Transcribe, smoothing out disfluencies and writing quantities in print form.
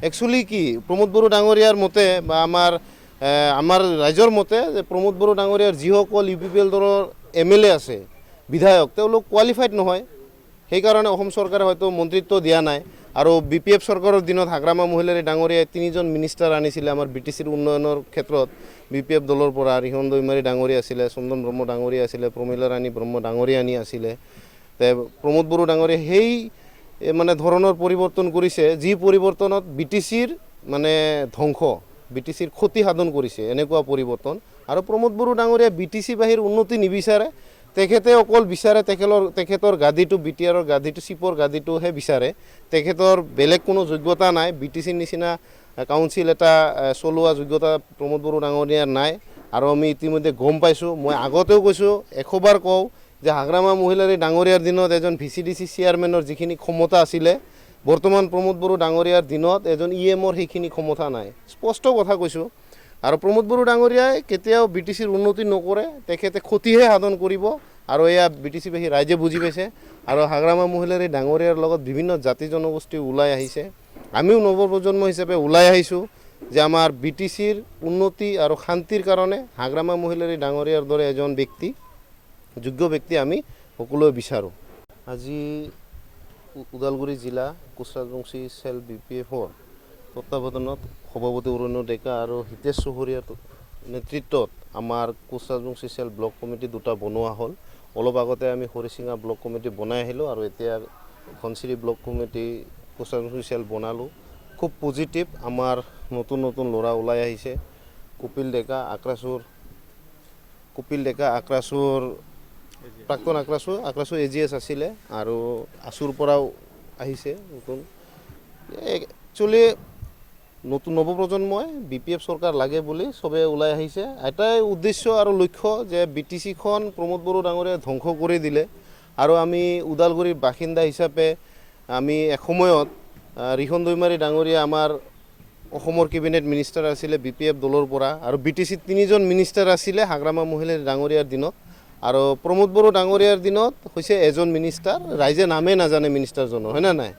actually কি প্ৰমোদ বড়ো ডাঙৰীয়াৰ মতে বা আমাৰ ৰাইজৰ মতে যে প্ৰমোদ বড়ো ডাঙৰীয়াৰ যিসকল UPPL দলৰ MLA আছে বিধায়ক তেওঁলোক কোৱালিফাইড নহয় সেইকাৰণে অসম চৰকাৰে হয়তো মন্ত্ৰিত্ব দিয়া নাই আৰু BPF চৰকাৰৰ দিনত হাগ্ৰামা মহিলাৰী ডাঙৰীয়াই 3জন মিনিষ্টাৰ আনিছিলে আমাৰ BTCৰ উন্নয়নৰ ক্ষেত্ৰত BPF দলৰ পৰা ৰিহন দৈমাৰী ডাঙৰীয়া আছিলে চন্দন ব্ৰহ্ম ডাঙৰীয়া আছিলে প্ৰমীলা ৰাণী ব্ৰহ্ম ডাঙৰীয়া আনি আছিলে তে প্ৰমোদ বড়ো ডাঙৰীয়া সেই মানে ধৰণৰ পৰিৱৰ্তন কৰিছে যি পৰিৱৰ্তনত BTCৰ মানে ধ্বংস BTCৰ ক্ষতি সাধন কৰিছে এনেকুৱা পৰিৱৰ্তন আৰু প্ৰমোদ বড়ো ডাঙৰীয়া BTC বাহিৰ উন্নতি নিবিচাৰে তেখেতে অকল বিচাৰে তেখেতৰ গাদীটো BTRৰ গাদীটো চিপৰ গাদীটোহে বিচাৰে তেখেতৰ বেলেগ কোনো যোগ্যতা নাই BTCৰ নিচিনা কাউন্সিল এটা চলোৱা যোগ্যতা প্ৰমোদ বড়ো ডাঙৰীয়াৰ নাই আৰু আমি ইতিমধ্যে গম পাইছোঁ মই আগতেও কৈছোঁ 100 বাৰ কওঁ যে হাগ্ৰামা মহিলাৰী ডাঙৰীয়াৰ দিনত এজন VCDC চেয়াৰমেনৰ যিখিনি ক্ষমতা আছিলে বৰ্তমান প্ৰমোদ বড়ো ডাঙৰীয়াৰ দিনত এজন EMৰ সেইখিনি ক্ষমতা নাই স্পষ্ট কথা কৈছোঁ আৰু প্ৰমোদ বড়ো ডাঙৰীয়াই কেতিয়াও BTCৰ উন্নতি নকৰে তেখেতে ক্ষতিহে সাধন কৰিব আৰু এয়া BTC বাসী ৰাইজে বুজি পাইছে আৰু হাগ্ৰামা মহিলাৰী ডাঙৰীয়াৰ লগত বিভিন্ন জাতি জনগোষ্ঠী ওলাই আহিছে আমিও নৱপ্ৰজন্ম হিচাপে ওলাই আহিছোঁ যে আমাৰ BTCৰ উন্নতি আৰু শান্তিৰ কাৰণে হাগ্ৰামা মহিলাৰী ডাঙৰীয়াৰ দৰে এজন ব্যক্তি যোগ্য ব্যক্তি আমি সকলোৱে বিচাৰোঁ আজি ওদালগুৰি জিলা কোচৰাজবংশী চেল BPFৰ তত্ত্বাৱধানত সভাপতি অৰণ্য ডেকা আৰু হিতেশ চহৰীয়াৰ নেতৃত্বত আমাৰ কোচৰাজবংশী চেল ব্লক কমিটি দুটা বনোৱা হ'ল অলপ আগতে আমি হৰিচিঙা ব্লক কমিটি বনাই আহিলোঁ আৰু এতিয়া ধনচিৰি ব্লক কমিটি কোচৰাজবংশী চেল বনালোঁ খুব পজিটিভ আমাৰ নতুন ল'ৰা ওলাই আহিছে কপিল ডেকা আক্ৰাসুৰ প্ৰাক্তন আক্ৰাসু AGS আছিলে আৰু আছুৰ পৰাও আহিছে নতুন একচুৱেলি নতুন নৱপ্ৰজন্মই BPF চৰকাৰ লাগে বুলি চবে ওলাই আহিছে এটাই উদ্দেশ্য আৰু লক্ষ্য যে BTCখন প্ৰমোদ বড়ো ডাঙৰীয়াই ধ্বংস কৰি দিলে আৰু আমি ওদালগুৰিৰ বাসিন্দা হিচাপে আমি এসময়ত ৰিহন দৈমাৰী ডাঙৰীয়া আমাৰ অসমৰ কেবিনেট মিনিষ্টাৰ আছিলে BPF দলৰ পৰা আৰু BTCৰ 3জন মিনিষ্টাৰ আছিলে হাগ্ৰামা মহিলাৰী ডাঙৰীয়াৰ দিনত আৰু প্ৰমোদ বড়ো ডাঙৰীয়াৰ দিনত হৈছে এজন মিনিষ্টাৰ ৰাইজে নামে নাজানে মিনিষ্টাৰজনৰ হয় না নাই